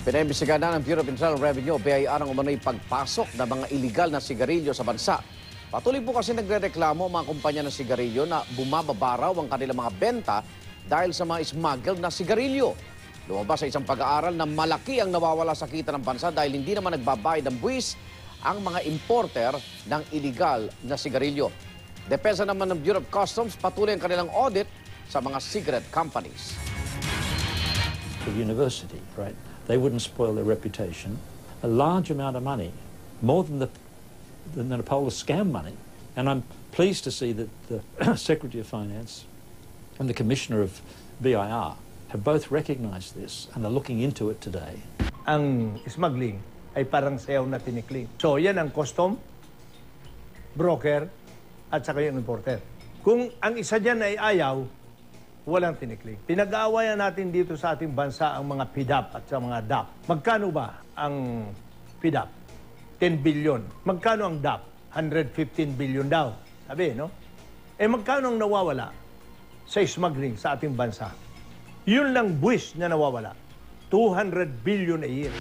Pinaimbestigahan na ng Bureau of Internal Revenue o BIR ang umano'y pagpasok ng mga iligal na sigarilyo sa bansa. Patuloy po kasi nagre-reklamo ang mga kumpanya ng sigarilyo na bumababa raw ang kanilang mga benta dahil sa mga smuggled na sigarilyo. Lumabas sa isang pag-aaral na malaki ang nawawala sa kita ng bansa dahil hindi naman nagbabayad ng buwis ang mga importer ng iligal na sigarilyo. Depensa naman ng Bureau of Customs, patuloy ang kanilang audit sa mga cigarette companies. The university, right? They wouldn't spoil their reputation. A large amount of money, more than the Napola scam money. And I'm pleased to see that the Secretary of Finance and the Commissioner of BIR have both recognised this and are looking into it today. Ang smuggling ay parang sayaw na tinikling. So yan ang custom, broker, at saka yung importer. Kung ang isa dyan ay ayaw, walang tinikling. Pinag-aawayan natin dito sa ating bansa ang mga PDAP at sa mga DAP. Magkano ba ang PDAP? 10 billion. Magkano ang DAP? 115 billion daw. Sabi, no? Eh magkano ang nawawala sa smuggling sa ating bansa? Yun lang buwis na nawawala. 200 billion a year.